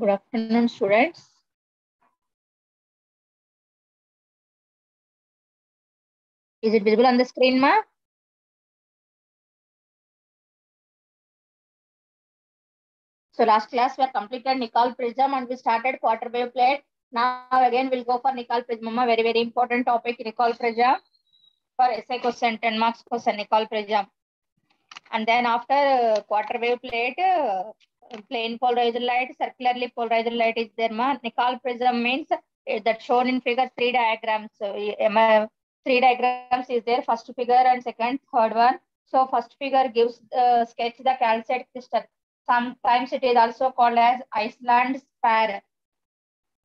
Good afternoon, students. Is it visible on the screen, ma? So last class we completed Nicol prism and we started quarter wave plate. Now again we'll go for Nicol prism, ma. Very important topic, Nicol prism. For essay question, 10 marks question, Nicol prism. And then after quarter wave plate, plain polarized light, circularly polarized light is there, ma. Nicol prism means that shown in figure 3 diagrams. So, 3 diagrams is there, first figure and second, third one. So first figure gives sketch the calcite crystal. Sometimes it is also called as Iceland spire.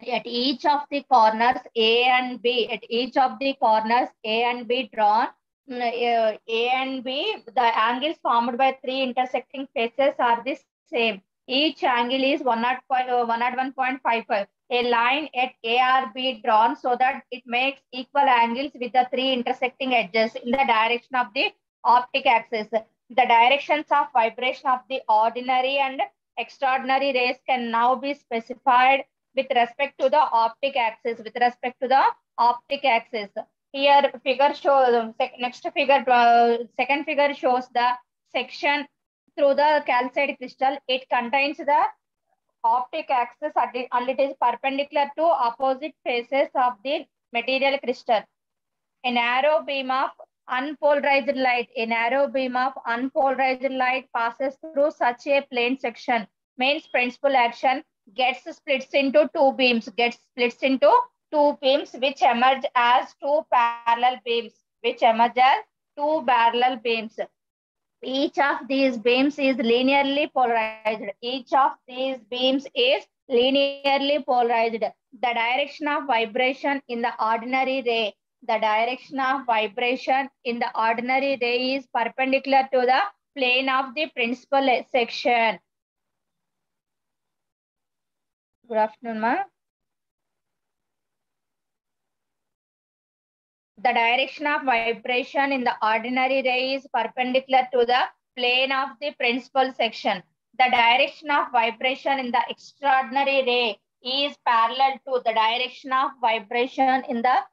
At each of the corners A and B, at each of the corners A and B drawn, A and B, the angles formed by 3 intersecting faces are the same. Each angle is 101.55. A line at A or B drawn so that it makes equal angles with the 3 intersecting edges in the direction of the optic axis. The directions of vibration of the ordinary and extraordinary rays can now be specified with respect to the optic axis. Here figure shows, second figure shows the section through the calcite crystal. It contains the optic axis and it is perpendicular to opposite faces of the material crystal. A narrow beam of unpolarized light passes through such a plane section. Means principal action gets splits into two beams, which emerge as two parallel beams, Each of these beams is linearly polarized. The direction of vibration in the ordinary ray is perpendicular to the plane of the principal section. Good afternoon, ma. The direction of vibration in the ordinary ray is perpendicular to the plane of the principal section. The direction of vibration in the extraordinary ray is parallel to the direction of vibration in the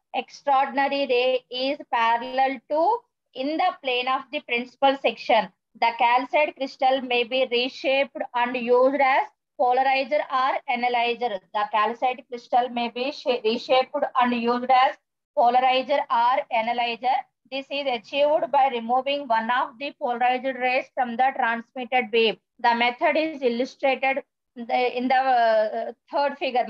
in the plane of the principal section. The calcite crystal may be reshaped and used as polarizer or analyzer. The calcite crystal may be reshaped and used as polarizer or analyzer. This is achieved by removing one of the polarized rays from the transmitted wave. The method is illustrated in the third figure.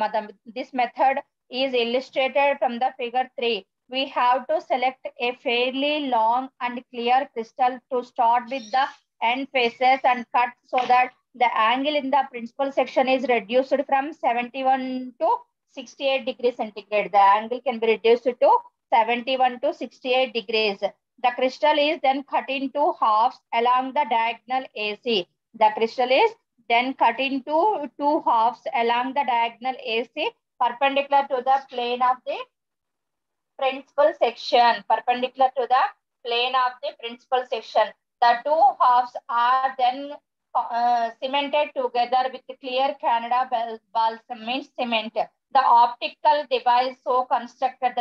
This method is illustrated from the figure 3. We have to select a fairly long and clear crystal to start with the end faces and cut so that the angle in the principal section is reduced from 71 to 68 degrees centigrade. The angle can be reduced to 71 to 68 degrees. The crystal is then cut into halves along the diagonal AC. The crystal is then cut into two halves along the diagonal AC, perpendicular to the plane of the principal section. The two halves are then cemented together with clear Canada balsam, means cement. The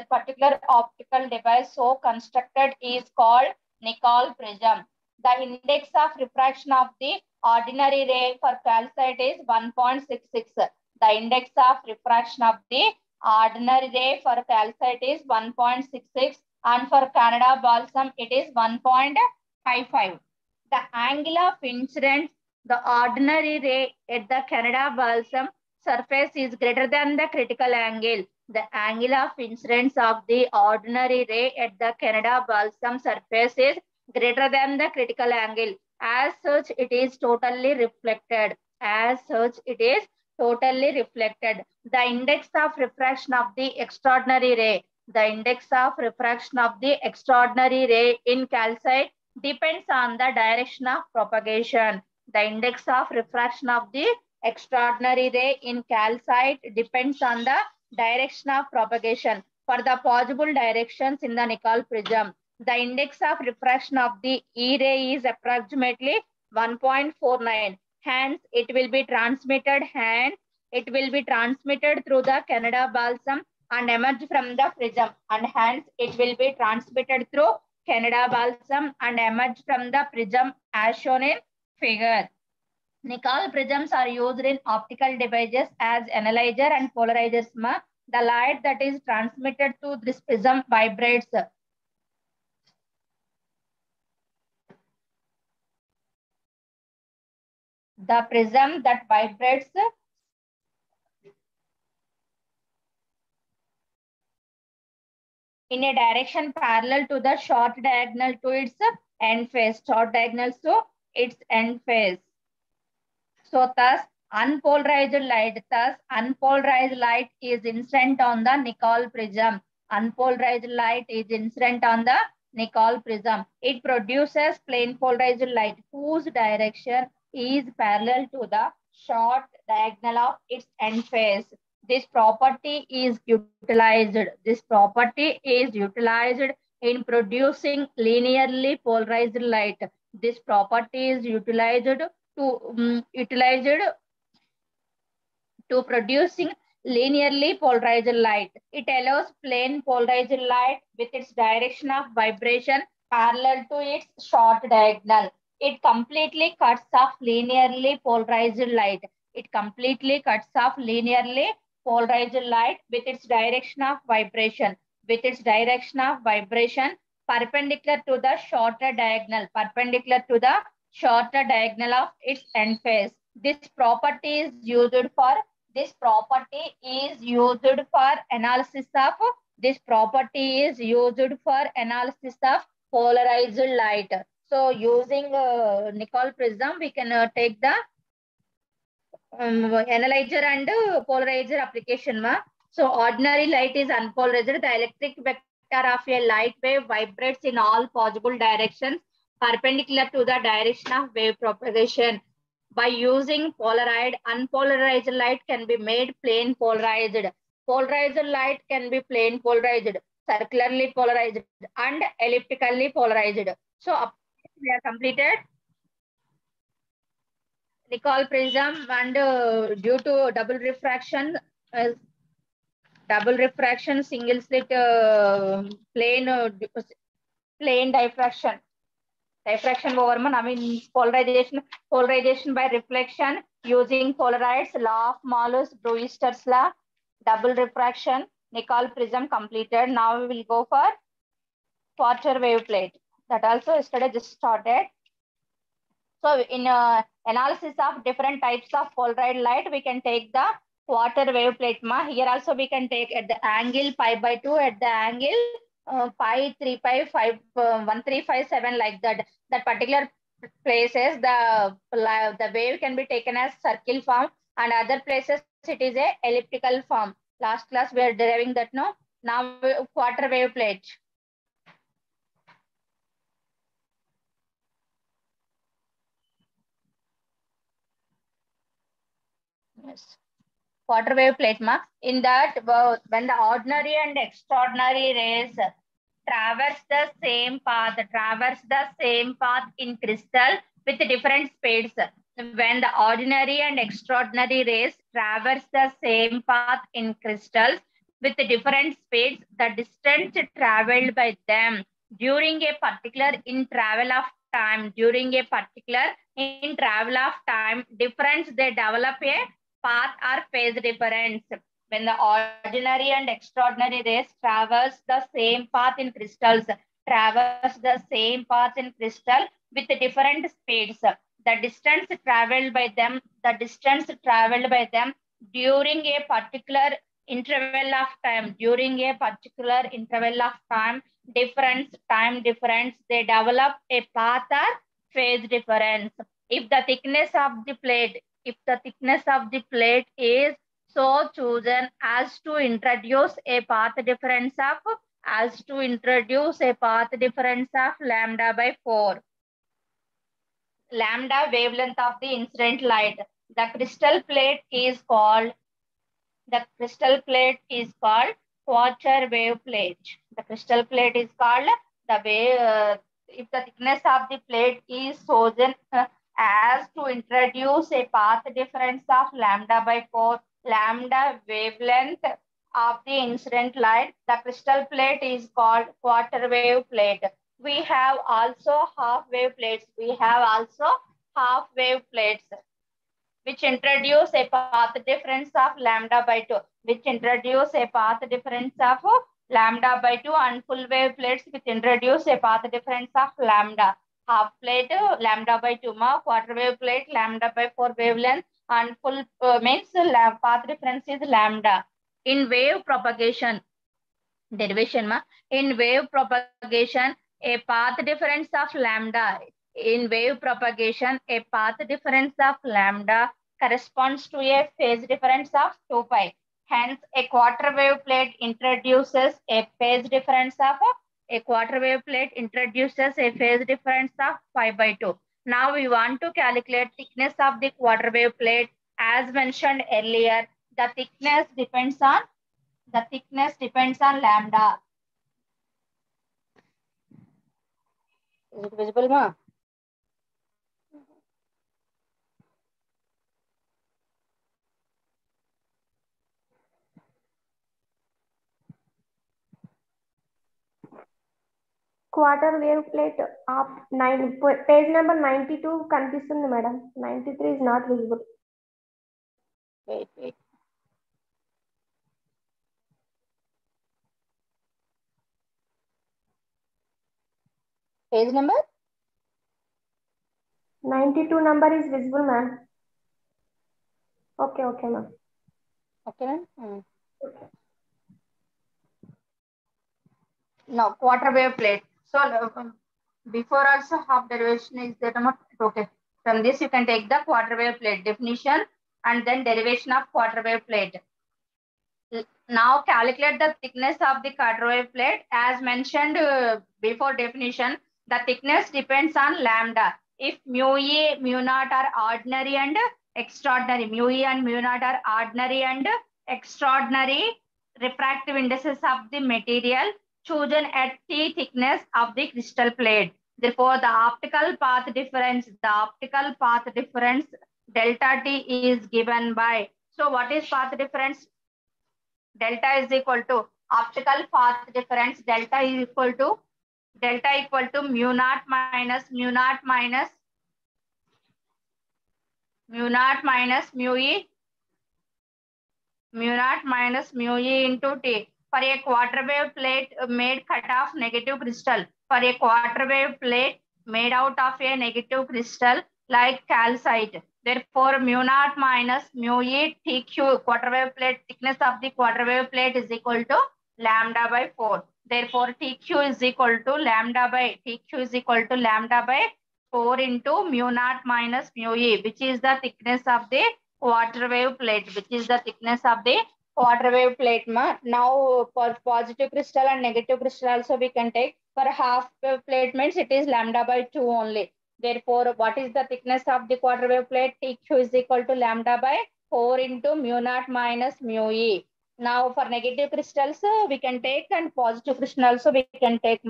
particular optical device so constructed is called Nicol prism. The index of refraction of the ordinary ray for calcite is 1.66. The index of refraction of the ordinary ray for calcite is 1.66 and for Canada balsam it is 1.55. The angle of incidence, the ordinary ray at the Canada balsam surface is greater than the critical angle. The angle of incidence of the ordinary ray at the Canada balsam surface is greater than the critical angle. As such, it is totally reflected. The index of refraction of the extraordinary ray. In calcite depends on the direction of propagation. The index of refraction of the extraordinary ray in calcite depends on the direction of propagation. For the possible directions in the Nicol prism, the index of refraction of the E ray is approximately 1.49. Hence, it will be transmitted it will be transmitted through the Canada balsam and emerge from the prism, and hence it will be transmitted through Canada balsam and emerge from the prism as shown in figure. Nickel prisms are used in optical devices as analyzer and polarizers. The light that is transmitted to this prism vibrates. The prism that vibrates in a direction parallel to the short diagonal to its end face. Short diagonals to its end face. So thus unpolarized light is incident on the Nicol prism. Unpolarized light is incident on the Nicol prism. It produces plane polarized light whose direction is parallel to the short diagonal of its end face. This property is utilized. In producing linearly polarized light. This property is utilized to producing linearly polarized light. It allows plane polarized light with its direction of vibration parallel to its short diagonal. It completely cuts off linearly polarized light. It completely cuts off linearly polarized light with its direction of vibration. Perpendicular to the shorter diagonal. Perpendicular to the shorter diagonal of its end face. This property is used for analysis of polarized light. So using Nicol prism, we can take the analyzer and polarizer application. So ordinary light is unpolarized. The electric vector of a light wave vibrates in all possible directions perpendicular to the direction of wave propagation. By using unpolarized light can be made plane polarized. Polarized light can be plane polarized, circularly polarized, and elliptically polarized. So we are completed Nicol prism, and due to double refraction, single slit, plane diffraction. Diffraction over polarization by reflection using polarites, law of Malus, Brewster's law, double refraction, Nicol prism completed. Now we will go for quarter wave plate. That also yesterday just started. So in analysis of different types of polarized light, we can take the quarter wave plate. Here also we can take at the angle pi by 2, at the angle pi 3 pi 5 1357, like that. That particular places the wave can be taken as circle form, and other places it is a elliptical form. Last class we are deriving that. No, now quarter wave plate. Yes. Quarter wave plate. In that, when the ordinary and extraordinary rays traverse the same path in crystal with different speeds. When the ordinary and extraordinary rays traverse the same path in crystals with different speeds, the distance traveled by them during a particular interval of time, difference, they develop a path or phase difference. When the ordinary and extraordinary rays traverse the same path in crystals, with different speeds, the distance traveled by them during a particular interval of time, difference, they develop a path or phase difference. If the thickness of the plate is so chosen as to introduce a path difference of lambda by 4. Lambda wavelength of the incident light. The crystal plate is called quarter wave plate. The crystal plate is called the wave. If the thickness of the plate is chosen as to introduce a path difference of lambda by 4, lambda wavelength of the incident light. The crystal plate is called quarter wave plate. We have also half wave plates. We have also half wave plates which introduce a path difference of lambda by 2, which introduce a path difference of lambda by 2, and full wave plates which introduce a path difference of lambda. Half plate lambda by 2 ma, quarter wave plate lambda by 4 wavelength, and full means path difference is lambda. In wave propagation, derivation ma, in wave propagation a path difference of lambda, in wave propagation a path difference of lambda corresponds to a phase difference of 2 pi. Hence a quarter wave plate introduces a phase difference of pi by 2. Now we want to calculate thickness of the quarter wave plate. As mentioned earlier, the thickness depends on lambda. Is it visible, ma? Quarter wave plate of 9, page number 92 కనిపిస్తుంది madam. 93 is not visible. Wait. Page number? 92 number is visible, ma'am. Okay, ma'am. Okay, ma'am. No, quarter wave plate. So before also half derivation is there. Okay. From this you can take the quarter wave plate definition and then derivation of quarter wave plate. Now calculate the thickness of the quarter wave plate. As mentioned before definition, the thickness depends on lambda. If mu e, mu naught are ordinary and extraordinary, mu e and mu naught are ordinary and extraordinary refractive indices of the material chosen at T thickness of the crystal plate. Therefore, the optical path difference delta T is given by. So what is path difference? Delta is equal to optical path difference. Delta is equal to mu naught minus mu e into T. For a quarter wave plate made cut off negative crystal, for a quarter wave plate made out of a negative crystal like calcite. Therefore, mu naught minus mu e TQ, quarter wave plate thickness of the quarter wave plate is equal to lambda by 4. Therefore, TQ is equal to lambda by 4 into mu naught minus mu e, which is the thickness of the quarter wave plate. Now for positive crystal and negative crystal also we can take. For half wave plate means it is lambda by 2 only. Therefore, what is the thickness of the quarter wave plate? TQ is equal to lambda by 4 into mu naught minus mu e. Now for negative crystals we can take, and positive crystal also we can take.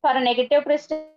For negative crystal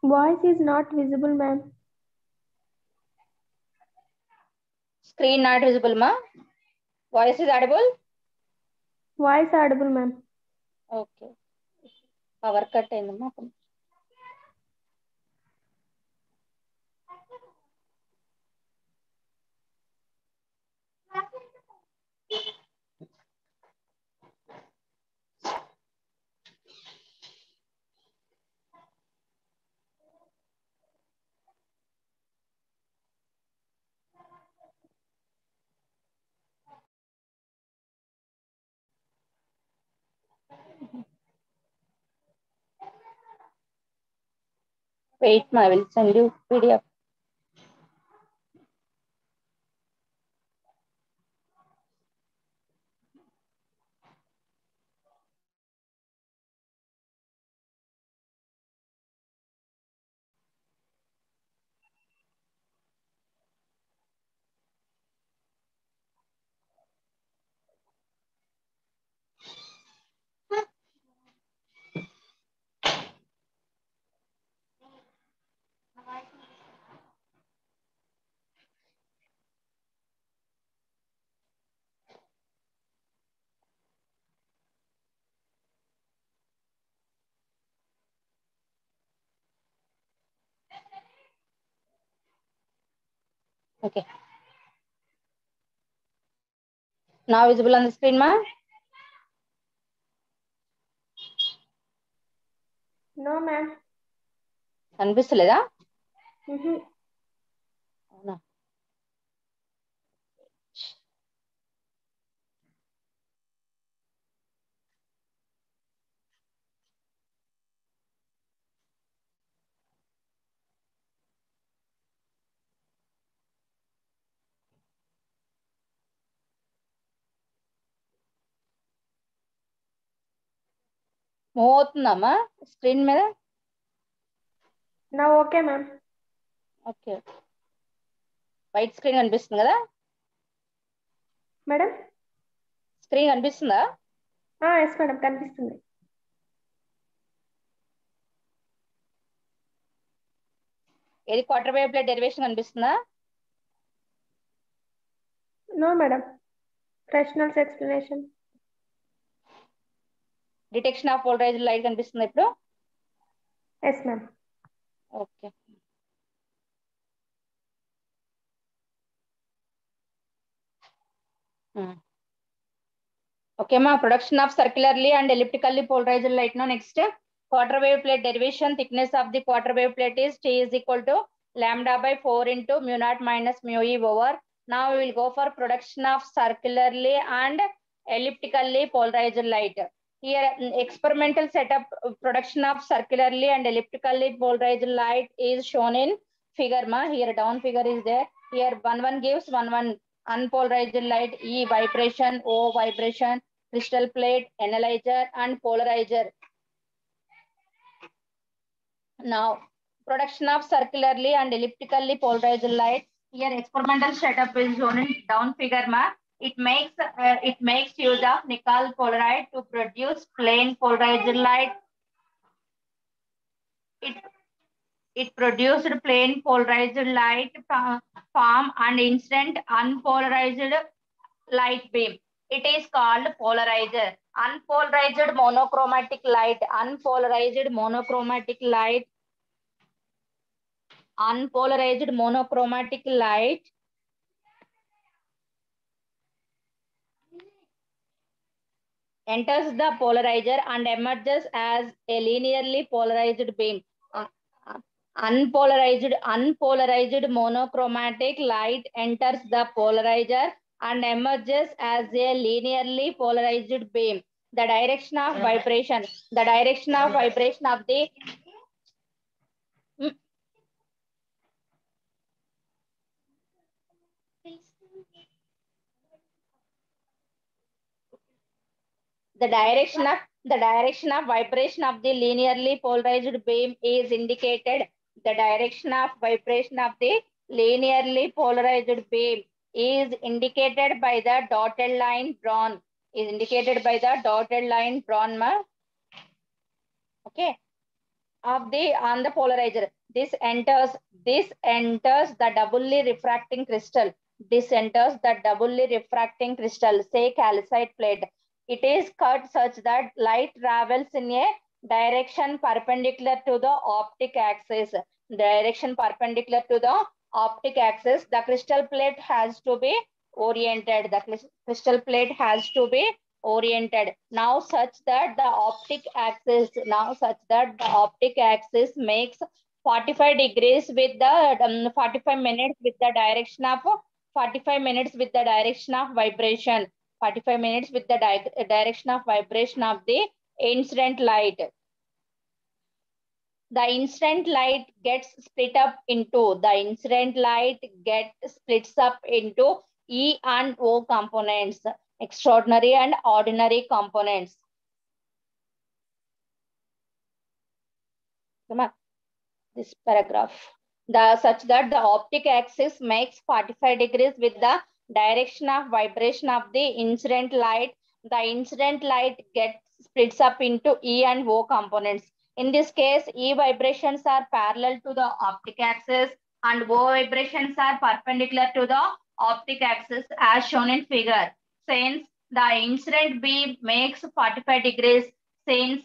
Voice is not visible, ma'am. Screen not visible, ma. Voice is audible? Voice audible, ma'am. Okay. Power cut అయిందమ్మా. Wait, I will send you PDF. Okay. Now visible on the screen, ma? No, ma'am. కనిపిస్తలేదా? అవునా? Move అవుతుందమ్మా screen మీద? Now okay, ma'am. Okay. White screen కనిపిస్తుంది కదా? Madam? Screen కనిపిస్తుందా? Yes, madam. కనిపిస్తుంది. ఏది క్వార్టర్ వేవ్ ప్లేట్ డెరివేషన్ కనిపిస్తుందా? No, madam. Krishna's explanation. Detection of polarised light కనిపిస్తుందా ఇప్పుడు? Yes, ma'am. Okay. Okay, ma. Production of circularly and elliptically polarized light. Now, next quarter wave plate derivation. Thickness of the quarter wave plate is T is equal to lambda by 4 into mu naught minus mu e over. Now we will go for production of circularly and elliptically polarized light. Here, experimental setup production of circularly and elliptically polarized light is shown in figure. Ma, here down figure is there. Here one gives one unpolarized light, E vibration, O vibration, crystal plate, analyzer, and polarizer. Now, production of circularly and elliptically polarized light. Here, experimental setup is shown in down figure. Ma, it makes use of nickel polaride to produce plain polarized light. It produced plain polarized light form and instant unpolarized light beam. It is called polarizer. Unpolarized monochromatic light. Unpolarized monochromatic light. Unpolarized monochromatic light enters the polarizer and emerges as a linearly polarized beam. Unpolarized monochromatic light enters the polarizer and emerges as a linearly polarized beam. The direction of vibration of the the direction of vibration of the linearly polarized beam is indicated. The direction of vibration of the linearly polarized beam is indicated by the dotted line drawn. Ma. Okay. On the polarizer. This enters the doubly refracting crystal. Say calcite plate. It is cut such that light travels in a direction perpendicular to the optic axis. The crystal plate has to be oriented. Now such that the optic axis makes 45 degrees with the 45 minutes with the direction of vibration. 45 minutes with the direction of vibration of the incident light. The incident light gets split up into E and O components, extraordinary and ordinary components. This paragraph. Such that the optic axis makes 45 degrees with the direction of vibration of the incident light. The incident light gets splits up into E and O components. In this case, E vibrations are parallel to the optic axis and O vibrations are perpendicular to the optic axis as shown in figure. Since the incident beam makes 45 degrees, with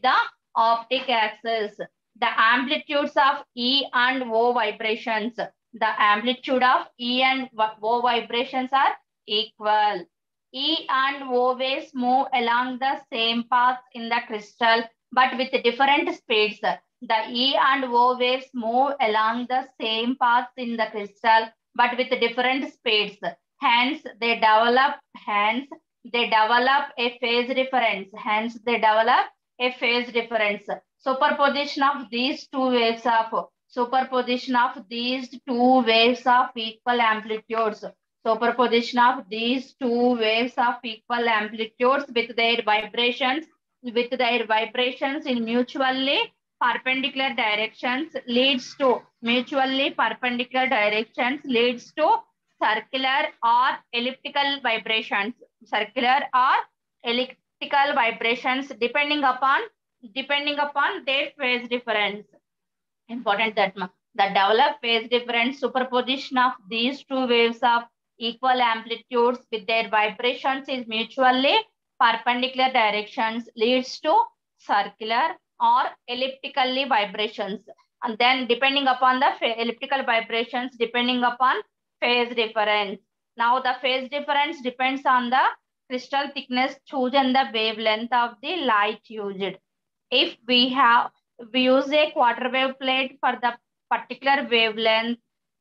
the optic axis, the amplitudes of E and O vibrations, are equal. E and O waves move along the same path in the crystal but with different speeds. The E and O waves move along the same path in the crystal but with different speeds. Hence, they develop a phase difference. Superposition of these two waves of equal amplitudes. With their vibrations in mutually perpendicular directions leads to circular or elliptical vibrations. Depending upon their phase difference. Important that the developed phase difference. Superposition of these two waves of equal amplitudes with their vibrations is mutually perpendicular directions leads to circular or elliptically vibrations. And then depending upon the elliptical vibrations, depending upon phase difference. Now the phase difference depends on the crystal thickness chosen, the wavelength of the light used. If we use a quarter wave plate for the particular wavelength,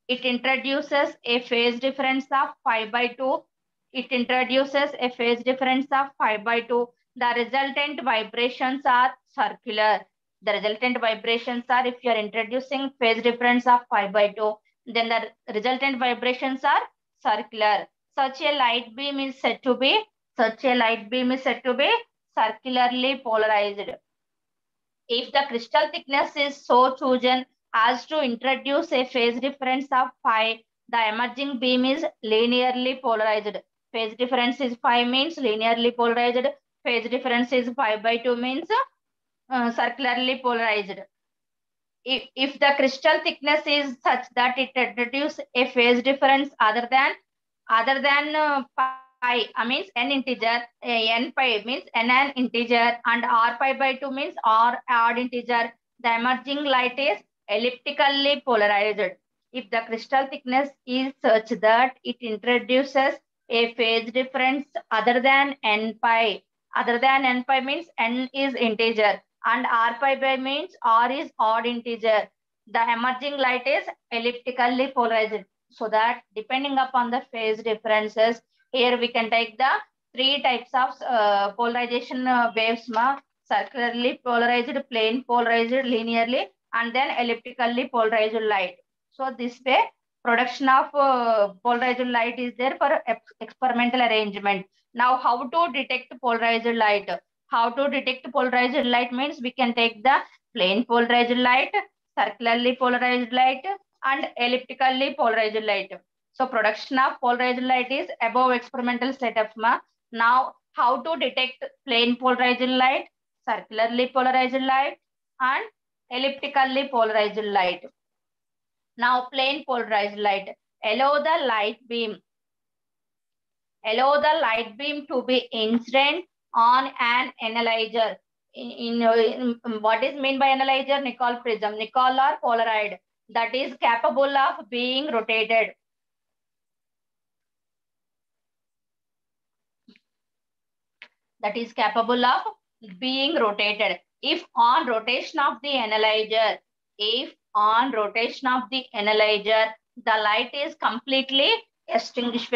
it introduces a phase difference of 5/2. The resultant vibrations are circular. If you are introducing phase difference of 5/2, then the resultant vibrations are circular. Such a light beam is said to be circularly polarized. If the crystal thickness is so chosen as to introduce a phase difference of 5, the emerging beam is linearly polarized. Phase difference is 5 means linearly polarized. Phase difference is 5/2 means circularly polarized. If the crystal thickness is such that it introduces a phase difference other than pi, means n integer, n pi means n integer, and r pi/2 means r odd integer, the emerging light is elliptically polarized. If the crystal thickness is such that it introduces a phase difference other than n pi means n is integer and r pi means r is odd integer, the emerging light is elliptically polarized. So that depending upon the phase differences, here we can take the three types of polarization waves: circularly polarized, plane polarized, linearly, and then elliptically polarized light. So this way, production of polarized light is there for experimental arrangement. Now, how to detect polarized light? Means we can take the plane polarized light, circularly polarized light, and elliptically polarized light. So production of polarized light is above experimental setup. Now, how to detect plane polarized light, circularly polarized light, and elliptically polarized light? Now, plane polarized light. Allow the light beam to be incident on an analyzer. In what is meant by analyzer? Nicol prism, Nicol or Polaroid, that is capable of being rotated. If on rotation of the analyzer, the light is completely extinguished,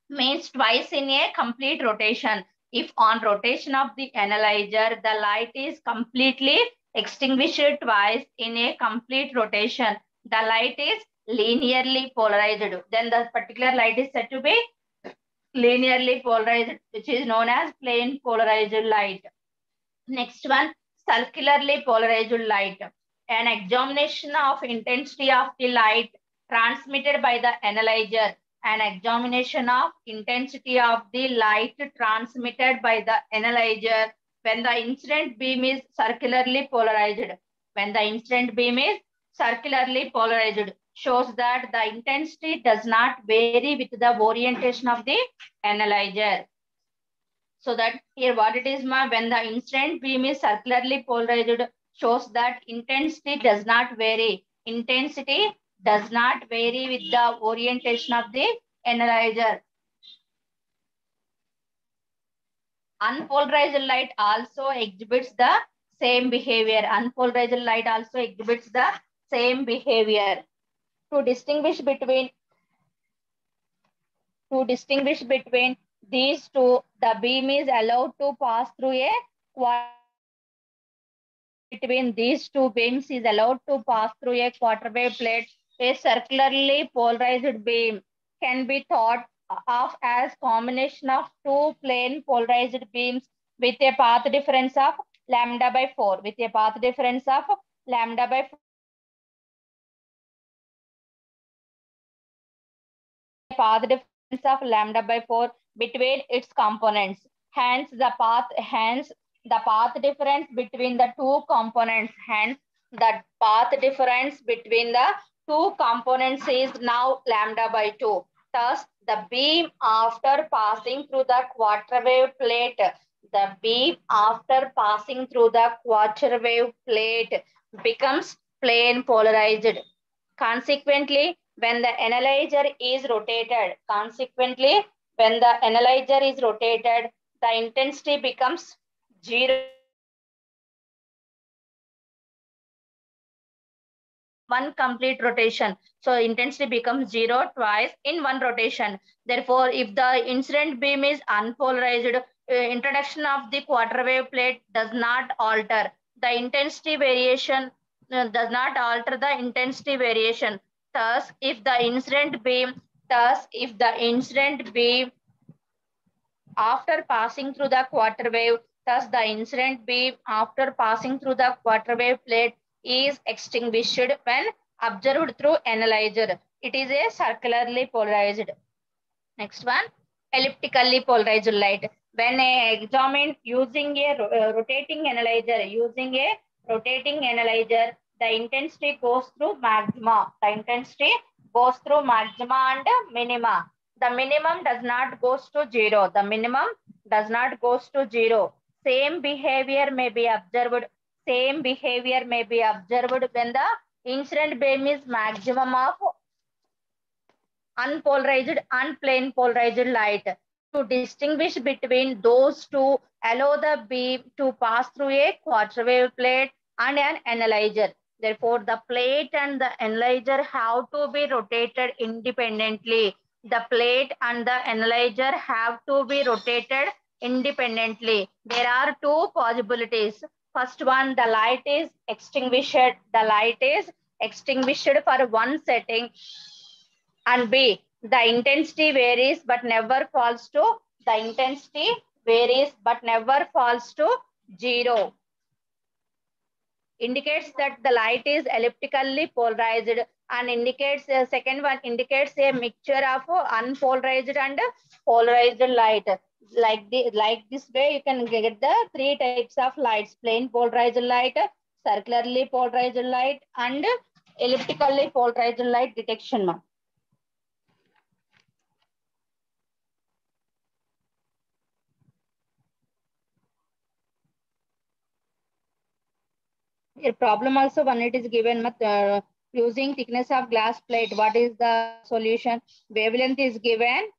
means twice in a complete rotation, If on rotation of the analyzer, the light is completely extinguished twice in a complete rotation, the light is linearly polarized. Then the particular light is said to be linearly polarized, which is known as plane polarized light. Next one, circularly polarized light. An examination of intensity of the light transmitted by the analyzer. An examination of intensity of the light transmitted by the analyzer when the incident beam is circularly polarized. When the incident beam is circularly polarized, shows that the intensity does not vary with the orientation of the analyzer. So that here what it is, ma, when the incident beam is circularly polarized, shows that intensity does not vary. Intensity does not vary with the orientation of the analyzer. Unpolarized light also exhibits the same behavior. Unpolarized light also exhibits the same behavior. To distinguish between these two, the beam is allowed to pass through a between these two beams is allowed to pass through a quarter wave plate. A circularly polarized beam can be thought of as combination of two plane polarized beams with a path difference of lambda by 4. With a path difference of lambda by 4. Path difference of lambda by 4 between its components. Hence, the path difference between the two components. Hence, the path difference between the two components is now lambda by 2. Thus, the beam after passing through the quarter wave plate, becomes plane polarized. Consequently, when the analyzer is rotated, the intensity becomes 0. One complete rotation. So intensity becomes 0 twice in one rotation. Therefore, if the incident beam is unpolarized, introduction of the quarter wave plate does not alter the intensity variation, Thus, if the incident beam after passing through the quarter wave, thus the incident beam after passing through the quarter wave plate is extinguished when observed through analyzer. It is a circularly polarized. Next one, elliptically polarized light. When examined using a rotating analyzer, the intensity goes through maxima. And minima. The minimum does not goes to 0. Same behavior may be observed. When the incident beam is maximum of unpolarized and plane polarized light. To distinguish between those two, allow the beam to pass through a quarter wave plate and an analyzer. Therefore, the plate and the analyzer have to be rotated independently. The plate and the analyzer have to be rotated independently. There are two possibilities. First one, the light is extinguished. For one setting, and B, the intensity varies but never falls to 0. Indicates that the light is elliptically polarized, and indicates second one indicates a mixture of unpolarized and polarized light. Like this way, you can get the three types of lights: plane polarized light, circularly polarized light, and elliptically polarized light detection. A problem also when it is given using thickness of glass plate. What is the solution? Wavelength is given.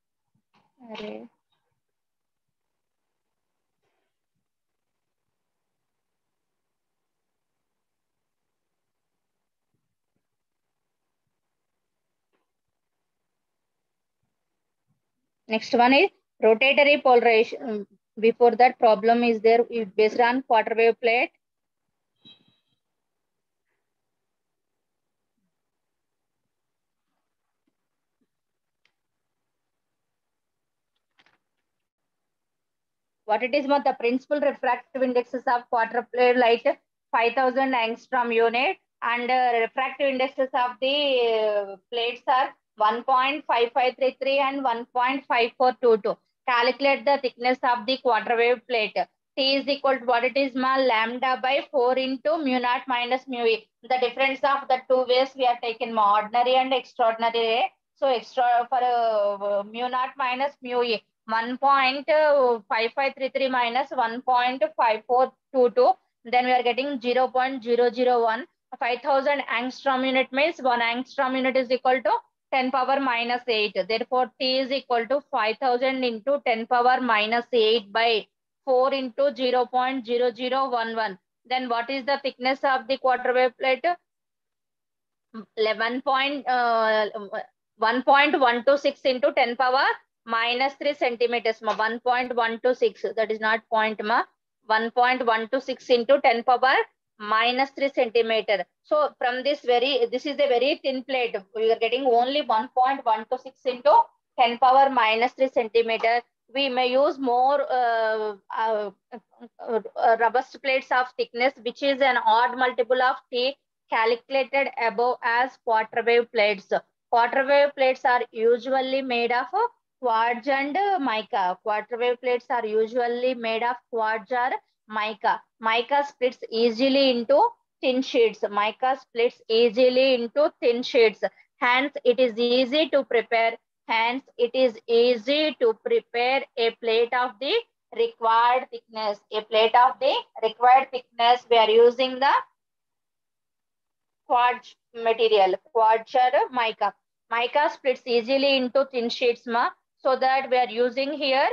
Next one is rotatory polarization. Before that problem is there based on quarter wave plate. What it is, the principal refractive indexes of quarter wave light 5000 angstrom unit, and refractive indexes of the plates are 1.5533 and 1.5422. Calculate the thickness of the quarter wave plate. T is equal to what it is, lambda by 4 into mu naught minus mu e. The difference of the two ways we are taking ordinary and extraordinary ray. So extra for mu naught minus mu e. 1.5533 minus 1.5422, then we are getting 0.001. 5000 angstrom unit means 1 angstrom unit is equal to 10 power minus 8. Therefore, T is equal to 5000 into 10 power minus 8 by 4 into 0.0011. Then what is the thickness of the quarter wave plate? 1.126 into 10 power minus 3 centimeters, 1.126, that is not point, 1.126 into 10 power minus 3 centimeter. So from this this is a very thin plate. We are getting only 1.126 into 10 power minus 3 centimeter. We may use more robust plates of thickness, which is an odd multiple of T, calculated above as quarter wave plates. Quarter wave plates are usually made of quartz and mica. Quarter wave plates are usually made of quartz or mica. Mica splits easily into thin sheets. Mica splits easily into thin sheets. Hence, it is easy to prepare. Hence, it is easy to prepare a plate of the required thickness. A plate of the required thickness. We are using the quartz material, quartz or mica. Mica splits easily into thin sheets, so that we are using here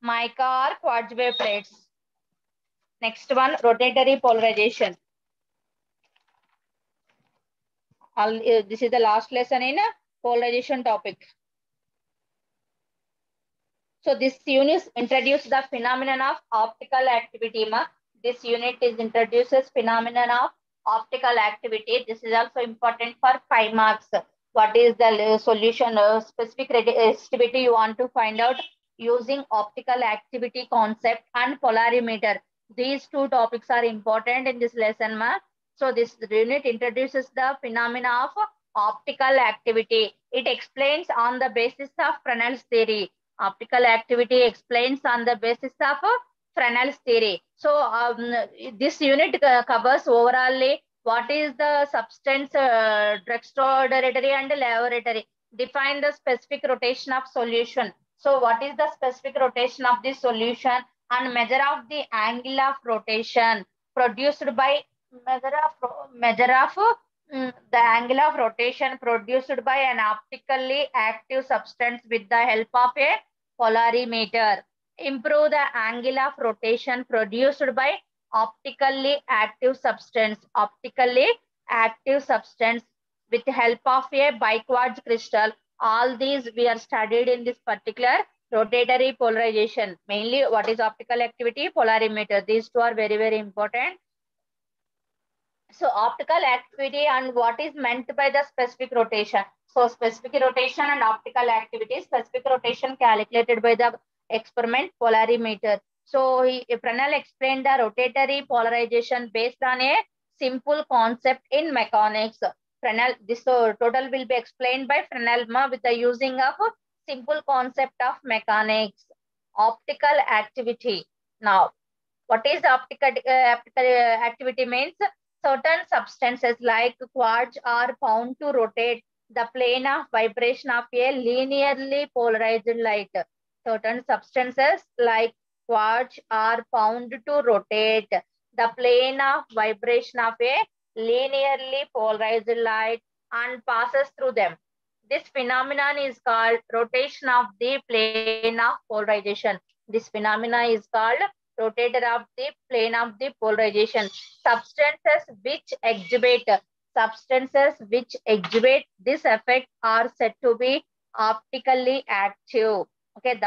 mica or quartz wave plates. Next one, rotatory polarization. This is the last lesson in polarization topic. So this unit introduces the phenomenon of optical activity. This unit introduces phenomenon of optical activity. This is also important for 5 marks. What is the solution? Specific resistivity you want to find out using optical activity concept and polarimeter. These two topics are important in this lesson, So this unit introduces the phenomena of optical activity. It explains on the basis of Fresnel's theory. Optical activity explains on the basis of Fresnel's theory. So this unit covers overall what is the substance dextrorotatory and laboratory. Define the specific rotation of solution. So what is the specific rotation of the solution and measure of the angle of rotation produced by the angle of rotation produced by an optically active substance with the help of a polarimeter. Improve the angle of rotation produced by optically active substance. Optically active substance with help of a biquartz crystal. All these we are studied in this particular rotatory polarization. Mainly what is optical activity? Polarimeter. These two are very, very important. So optical activity and what is meant by the specific rotation. So specific rotation and optical activity. Specific rotation calculated by the experiment polarimeter. So Fresnel explained the rotatory polarization based on a simple concept in mechanics. Fresnel, this total will be explained by Fresnel with the using of simple concept of mechanics. Optical activity. Now, what is optical activity means? Certain substances like quartz are found to rotate the plane of vibration of a linearly polarized light. Certain substances like quartz are found to rotate the plane of vibration of a linearly polarized light and passes through them. This phenomenon is called rotation of the plane of polarization. This phenomena is called rotator of the plane of the polarization. Substances which exhibit this effect are said to be optically active. Okay,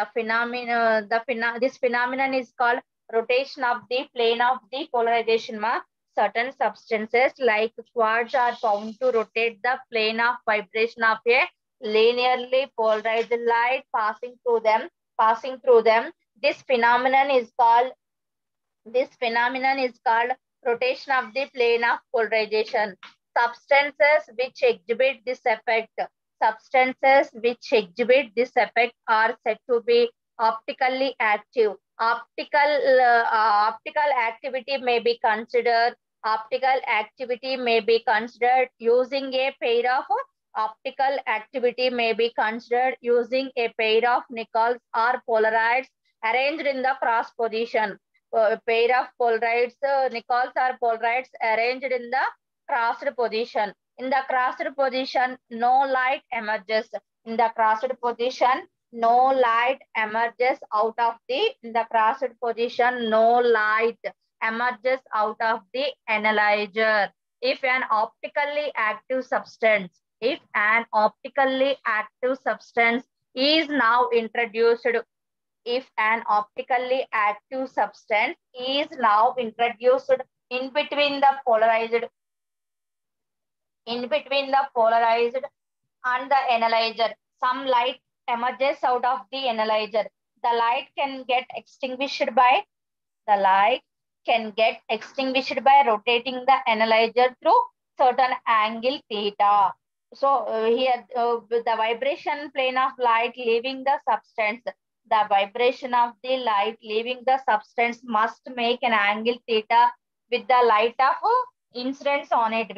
this phenomenon is called rotation of the plane of the polarization. Certain substances like quartz are found to rotate the plane of vibration of a linearly polarized light passing through them. Passing through them, this phenomenon is called rotation of the plane of polarization. Substances which exhibit this effect, substances which exhibit this effect are said to be optically active. Optical activity may be considered. Optical activity may be considered using a pair of optical activity may be considered using a pair of nickels or polarides arranged in the cross position. Pair of polarides, nickels or polarides arranged in the crossed position. In the crossed position, no light emerges. In the crossed position, no light emerges out of the, in the crossed position, no light emerges out of the analyzer. If an optically active substance, if an optically active substance is now introduced, if an optically active substance is now introduced in between the polarized and the analyzer, some light emerges out of the analyzer. The light can get extinguished by rotating the analyzer through certain angle theta. So here with the vibration plane of light leaving the substance, the vibration of the light leaving the substance must make an angle theta with the light of incidence on it,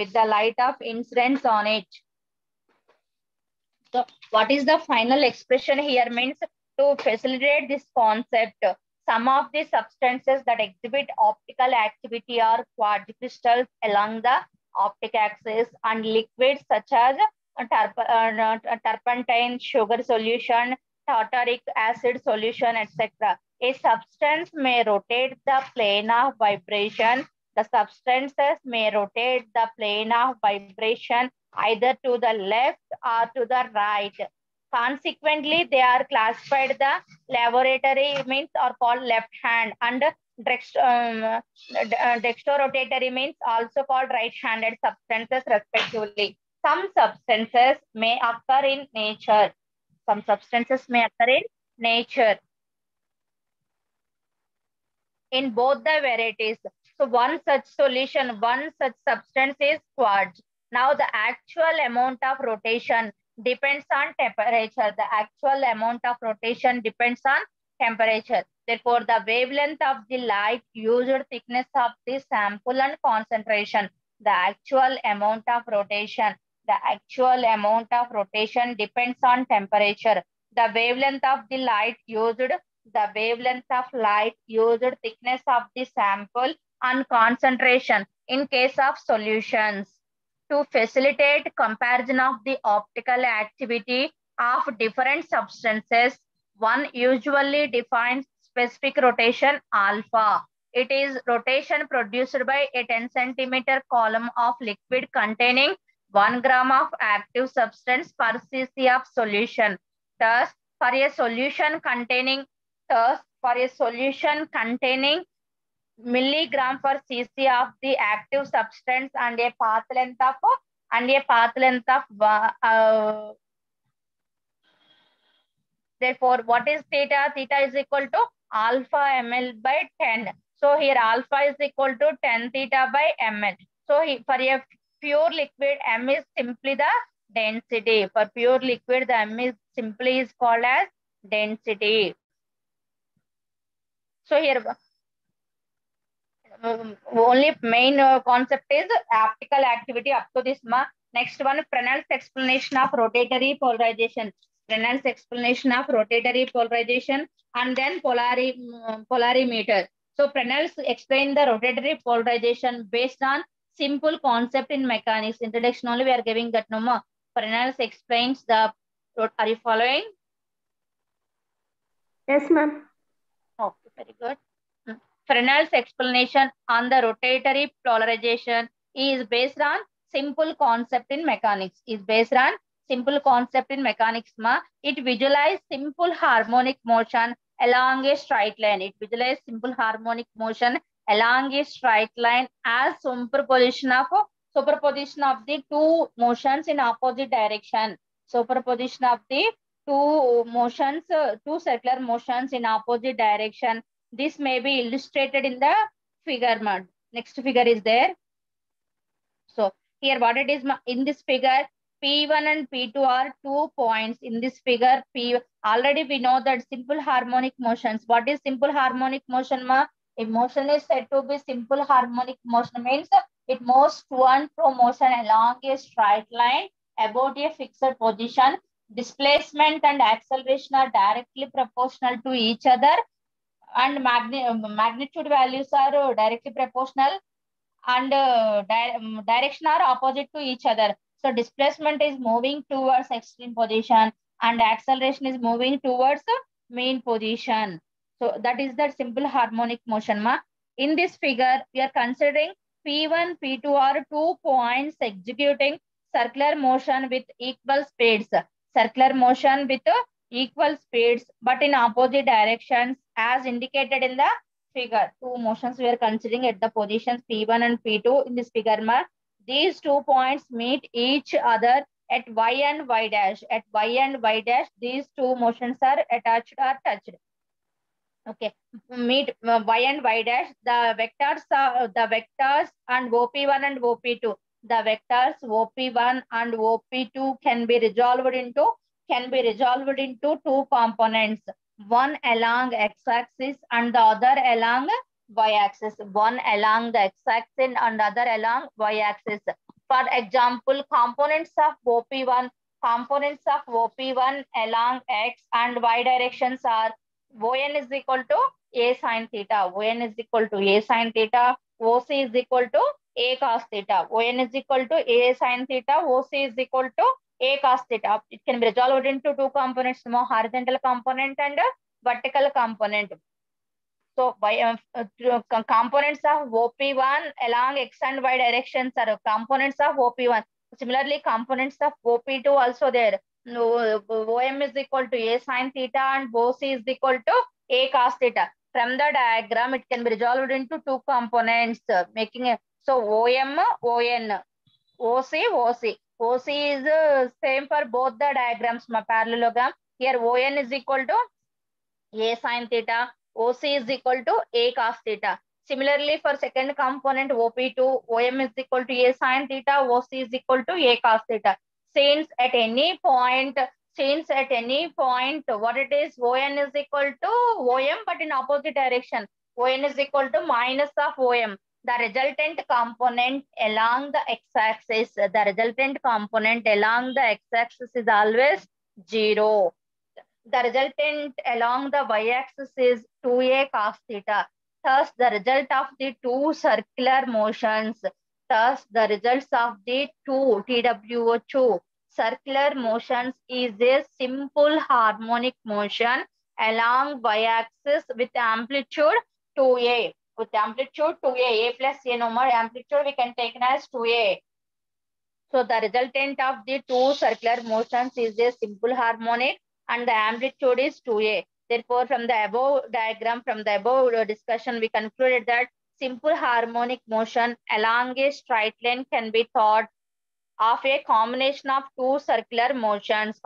So what is the final expression here means to facilitate this concept. Some of the substances that exhibit optical activity are quartz crystals along the optic axis and liquids such as turpentine, sugar solution, tartaric acid solution, etc. A substance may rotate the plane of vibration. The substances may rotate the plane of vibration either to the left or to the right. Consequently, they are classified the laboratory means are called left hand and dextrorotatory means also called right-handed substances respectively. Some substances may occur in nature. Some substances may occur in nature in both the varieties. So one such substance is quartz. Now the actual amount of rotation depends on temperature. The actual amount of rotation depends on temperature. Therefore, the wavelength of the light used, thickness of the sample and concentration. The actual amount of rotation. Depends on temperature. The wavelength of the light used, thickness of the sample, and concentration in case of solutions. To facilitate comparison of the optical activity of different substances, one usually defines specific rotation alpha. It is rotation produced by a 10 centimeter column of liquid containing 1 gram of active substance per cc of solution. Thus, for a solution containing milligram per cc of the active substance and a path length of therefore what is theta? Theta is equal to alpha ml by 10. So here alpha is equal to 10 theta by ml. So for a pure liquid, m is simply the density. For pure liquid, the m is simply called as density. So here only main concept is optical activity up to this. Next one, Fresnel's explanation of rotatory polarization. And then polarimeter. So Fresnel explained the rotatory polarization based on simple concept in mechanics. Introduction only we are giving that no. Fresnel explains the. Are you following? Yes, ma'am. Okay, very good. Fresnel's explanation on the rotatory polarization is based on simple concept in mechanics. simple concept in mechanics ma. It visualize simple harmonic motion along a straight line. It visualize simple harmonic motion along a straight line as superposition of the two motions in opposite direction. Superposition of the two motions, two circular motions in opposite direction. This may be illustrated in the figure. Next figure is there. So here what it is in this figure, P1 and P2 are 2 points in this figure. Already we know that simple harmonic motions. What is simple harmonic motion ma? If motion is said to be simple harmonic motion means it moves to and fro motion along a straight line about a fixed position. Displacement and acceleration are directly proportional to each other, and magnitude values are directly proportional, and direction are opposite to each other. So displacement is moving towards extreme position and acceleration is moving towards mean position. So that is the simple harmonic motion ma. In this figure, we are considering P1, P2 are 2 points executing circular motion with equal speeds. Circular motion with equal speeds but in opposite directions as indicated in the figure. Two motions we are considering at the positions P1 and P2 in this figure. These 2 points meet each other at Y and Y dash. At Y and Y dash, these 2 motions are attached or touched. Okay, meet Y and Y dash. The vectors are the vectors and OP1 and OP2. The vectors OP1 and OP2 can be resolved into two components. One along x-axis and the other along y-axis. One along the x-axis and other along y-axis. For example, components of OP1 along x and y directions are ON is equal to A sin theta. ON is equal to A sin theta. OC is equal to A cos theta. ON is equal to A sin theta. OC is equal to A cos theta. It can be resolved into two components, more horizontal component and vertical component. So by components of OP1 along x and y directions are components of OP1. Similarly, components of OP2 also there. OM is equal to A sin theta and OC is equal to A cos theta. From the diagram, it can be resolved into two components, making a OM, ON, OC, OC. OC is same for both the diagrams, parallelogram. Here ON is equal to A sin theta, OC is equal to A cos theta. Similarly, for second component OP2, OM is equal to A sin theta, OC is equal to A cos theta. Since at any point, what it is, ON is equal to OM, but in opposite direction. ON is equal to minus of OM. The resultant component along the x-axis, is always 0. The resultant along the y-axis is 2A cos theta. Thus, the result of the two circular motions, the results of the two TWO2 circular motions is a simple harmonic motion along y-axis with amplitude 2A. With amplitude 2A, A plus A, no more amplitude we can take as 2A. So the resultant of the two circular motions is a simple harmonic and the amplitude is 2A. Therefore, from the above diagram, from the above discussion, we concluded that simple harmonic motion along a straight line can be thought of a combination of two circular motions,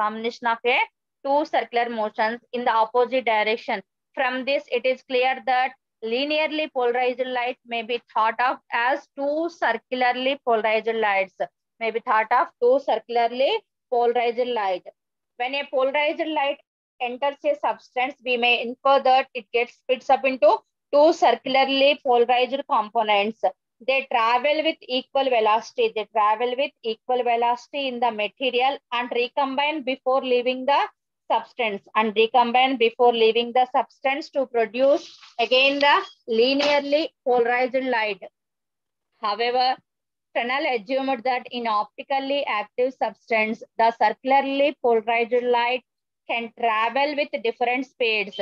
in the opposite direction. From this, it is clear that linearly polarized light may be thought of as two circularly polarized lights. When a polarized light enters a substance, we may infer that it gets splits up into two circularly polarized components. They travel with equal velocity. In the material and recombine before leaving the substance. To produce again the linearly polarized light. However, Fresnel assumed that in optically active substance, the circularly polarized light can travel with different speeds.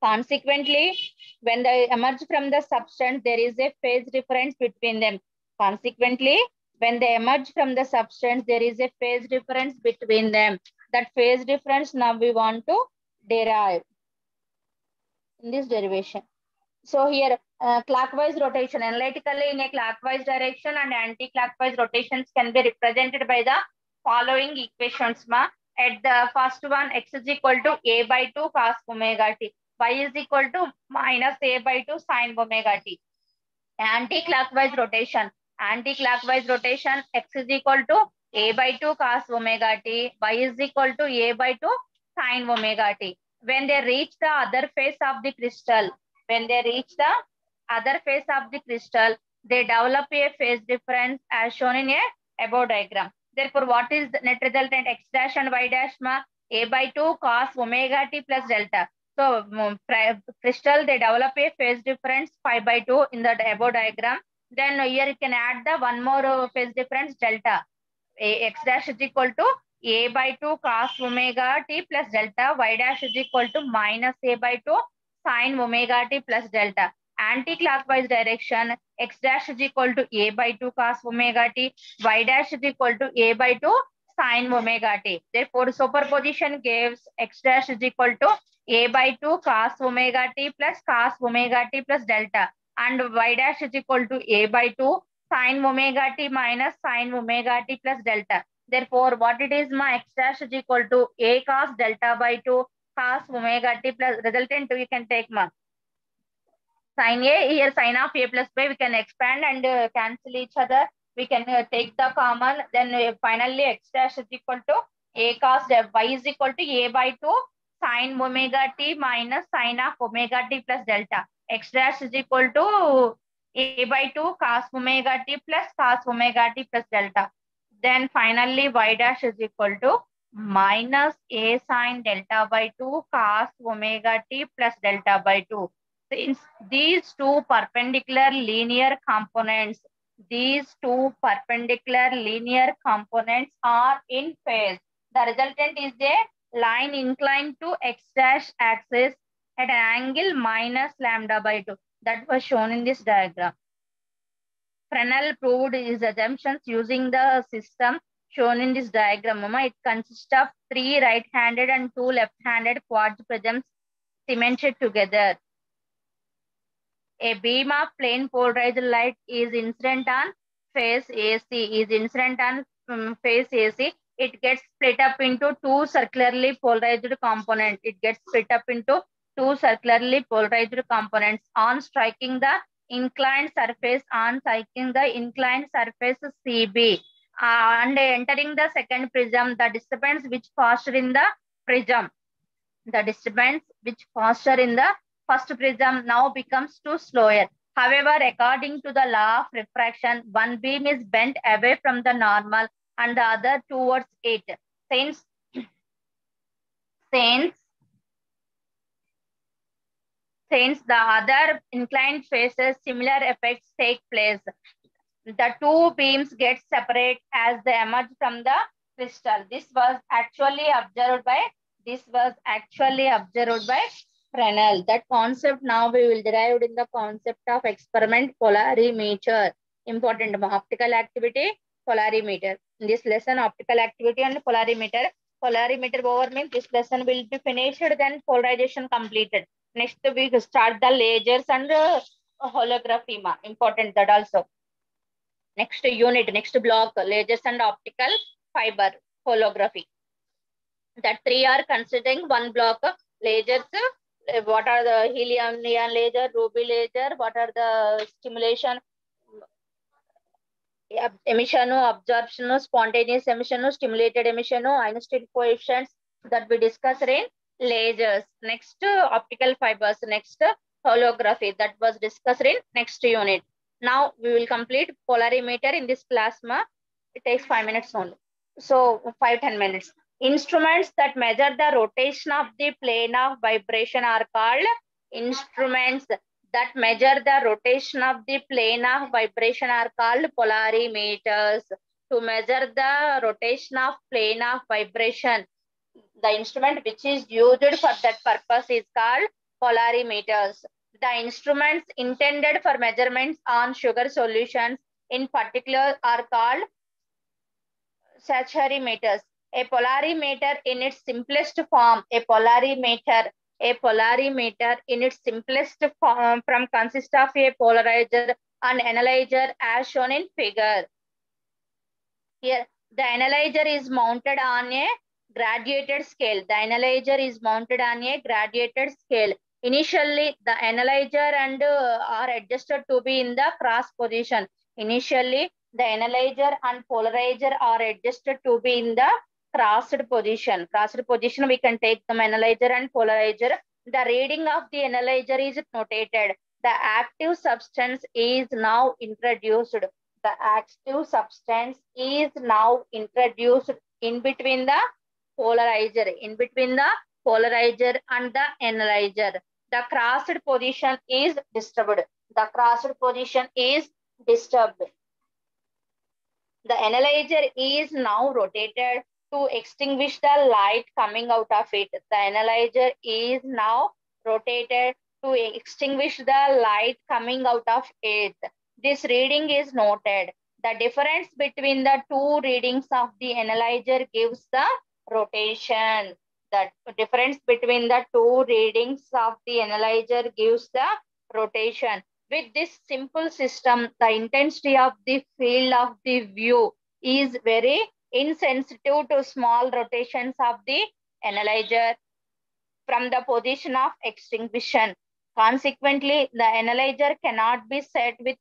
Consequently, when they emerge from the substance, there is a phase difference between them. Consequently, when they emerge from the substance, there is a phase difference between them. That phase difference now we want to derive in this derivation. So here, clockwise rotation, analytically in a clockwise direction and anti-clockwise rotations can be represented by the following equations. At the first one, x is equal to a by 2 cos omega t, y is equal to minus a by 2 sin omega t. Anti-clockwise rotation, x is equal to a by 2 cos omega t, y is equal to a by 2 sin omega t. When they reach the other face of the crystal, they develop a phase difference as shown in a above diagram. Therefore, what is the net resultant? X dash and y dash a by 2 cos omega t plus delta. So crystal, they develop a phase difference pi by 2 in the above diagram. Then here you can add the one more phase difference delta. X dash is equal to a by 2 cos omega t plus delta. Y dash is equal to minus a by 2 sin omega t plus delta. Anti-clockwise direction, x dash is equal to a by 2 cos omega t. Y dash is equal to a by 2 sin omega t. Therefore, superposition gives x dash is equal to a by 2 cos omega t plus delta, and y dash is equal to a by 2 sin omega t minus sin omega t plus delta. Therefore, what it is, x dash is equal to a cos delta by 2 cos omega t plus resultant you can take sin a, here sin of a plus b we can expand and cancel each other. We can take the common, then finally x dash is equal to a cos y is equal to a by 2 sin omega t minus sin of omega t plus delta. X dash is equal to a by 2 cos omega t plus delta. Then finally y dash is equal to minus a sin delta by 2 cos omega t plus delta by 2. Since these two perpendicular linear components are in phase, the resultant is a line inclined to x dash axis at an angle minus lambda by 2. That was shown in this diagram. Fresnel proved his assumptions using the system shown in this diagram. It consists of 3 right-handed and 2 left-handed quartz prisms cemented together. A beam of plane polarized light is incident on phase AC. It gets split up into two circularly polarized components. On striking the inclined surface CB and entering the second prism, the disturbance which faster in the prism. First prism now becomes too slower. However, according to the law of refraction, one beam is bent away from the normal and the other towards it. Since the other inclined faces, similar effects take place. The two beams get separate as they emerge from the crystal. This was actually observed by Fresnel. That concept now we will derive in the concept of experiment polarimeter. Important optical activity, polarimeter. In this lesson, optical activity and polarimeter. Polarimeter over means this lesson will be finished, then polarization completed. Next week start the lasers and holography. Important that also. Next unit, next block, lasers and optical fiber, holography. That three are considering one block. Lasers, what are the helium neon laser, ruby laser, what are the stimulation, emission, absorption, spontaneous emission, stimulated emission, Einstein coefficients that we discussed in lasers. Next optical fibers, next holography that was discussed in next unit. Now we will complete polarimeter in this class. It takes 5 minutes only. So 5-10 minutes. Instruments that measure the rotation of the plane of vibration are called polarimeters. To measure the rotation of plane of vibration, the instrument which is used for that purpose is called polarimeters. The instruments intended for measurements on sugar solutions in particular are called saturimeters. A polarimeter in its simplest form, a polarimeter in its simplest form from consists of a polarizer and analyzer as shown in figure. Here, the analyzer is mounted on a graduated scale. The analyzer is mounted on a graduated scale. Initially, the analyzer and are adjusted to be in the cross position. Initially, the analyzer and polarizer are adjusted to be in the crossed position. Crossed position, we can take the analyzer and polarizer. The reading of the analyzer is notated. The active substance is now introduced. The active substance is now introduced in between the polarizer, and the analyzer. The crossed position is disturbed. The crossed position is disturbed. The analyzer is now rotated to extinguish the light coming out of it. The analyzer is now rotated to extinguish the light coming out of it. This reading is noted. The difference between the two readings of the analyzer gives the rotation. The difference between the two readings of the analyzer gives the rotation. With this simple system, the intensity of the field of the view is very insensitive to small rotations of the analyzer from the position of extinction. Consequently, the analyzer cannot be set with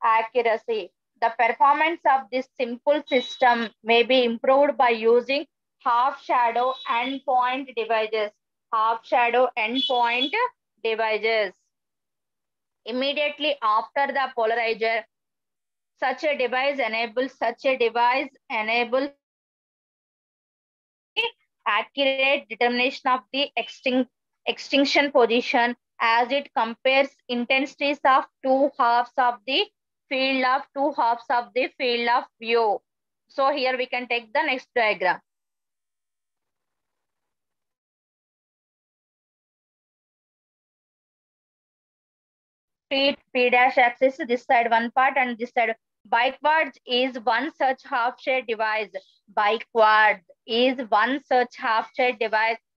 accuracy. The performance of this simple system may be improved by using half shadow endpoint devices. Immediately after the polarizer, such a device enables the accurate determination of the extinction position as it compares intensities of two halves of the field of view. So here we can take the next diagram. P dash axis, this side one part and this side. Biquartz is one such half-shade device.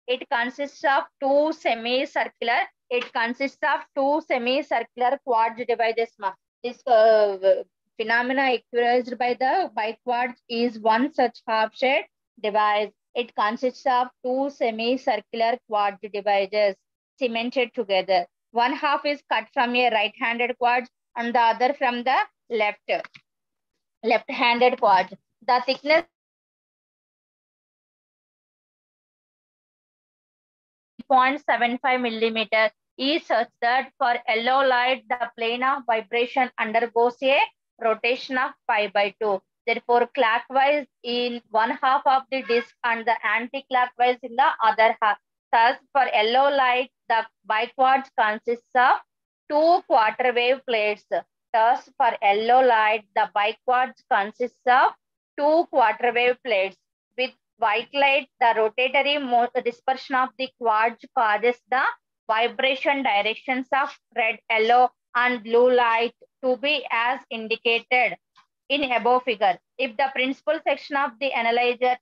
It consists of two semicircular quartz devices. This phenomena characterized by the biquartz is one such half-shade device. It consists of two semicircular quartz devices cemented together. One half is cut from a right-handed quartz and the other from the left-handed quartz. The thickness 0.75 millimeter is such that for yellow light, the plane of vibration undergoes a rotation of pi/2. Therefore, clockwise in one half of the disk and the anti-clockwise in the other half. Thus, for yellow light, the biquartz consists of two quarter wave plates. Thus, for yellow light, the biquartz consists of two quarter wave plates. With white light, the rotatory dispersion of the quartz causes the vibration directions of red, yellow, and blue light to be as indicated in above figure. If the principal section of the analyzer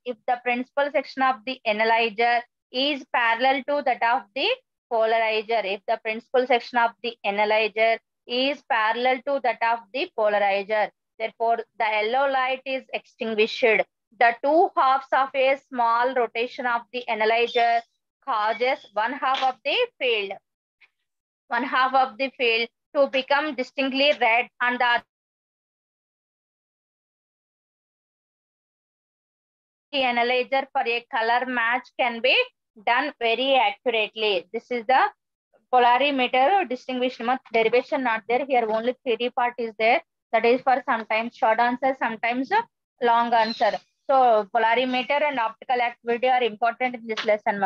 is parallel to that of the polarizer, therefore the yellow light is extinguished. The two halves of a small rotation of the analyzer causes one half of the field to become distinctly red and the analyzer for a color match can be done very accurately. This is the polarimeter distinguishment. Derivation not there. Here only 3D part is there. That is for sometimes short answer, sometimes long answer. So polarimeter and optical activity are important in this lesson.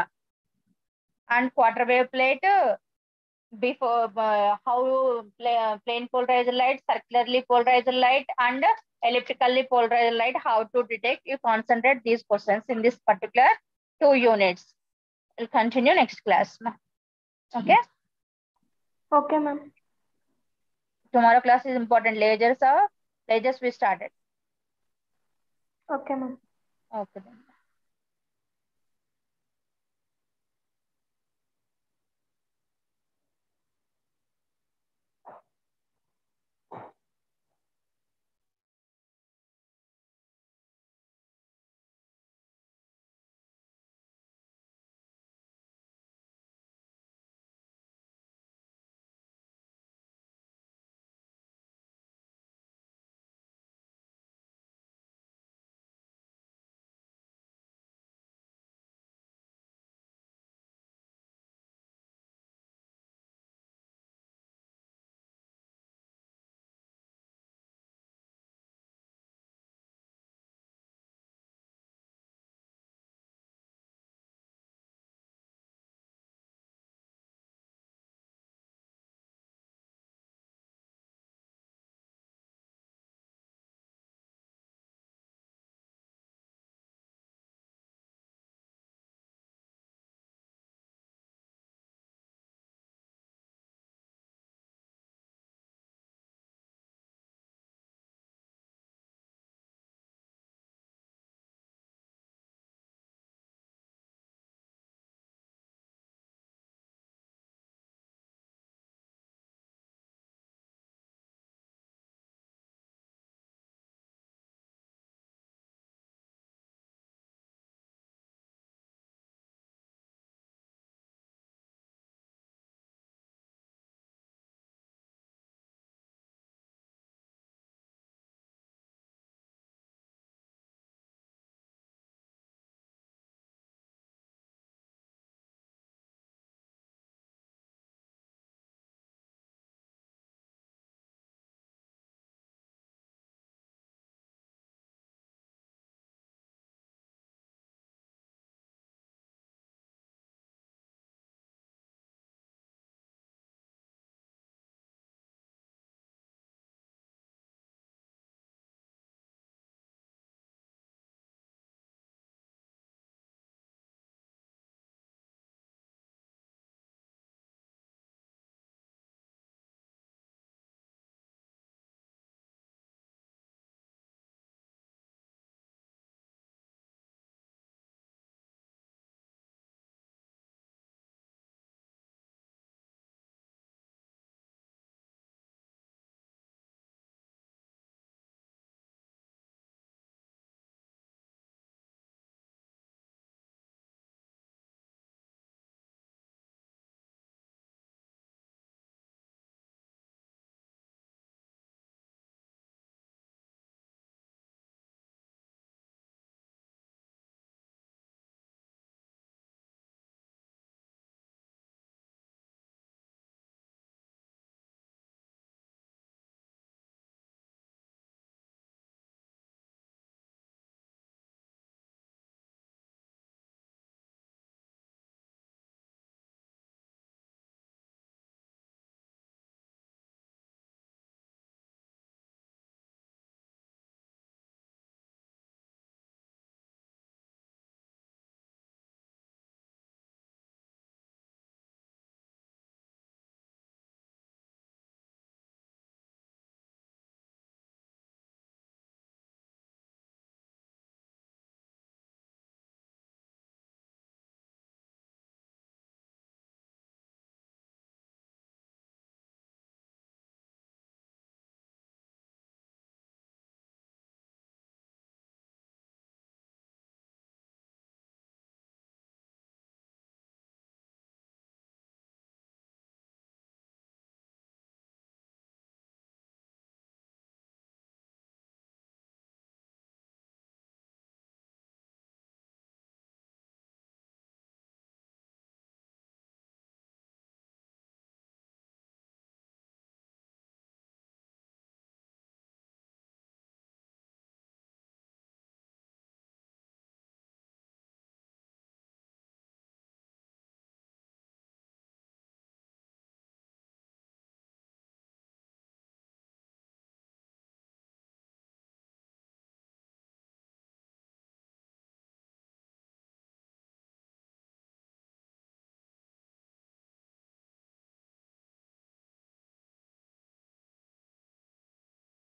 And quarter wave plate, before how plane polarized light, circularly polarized light, and elliptically polarized light, how to detect. You concentrate these questions in this particular 2 units. We'll continue next class. Okay. Okay, ma'am. tomorrow class is important. Lasers we started. Okay, ma'am. Okay then.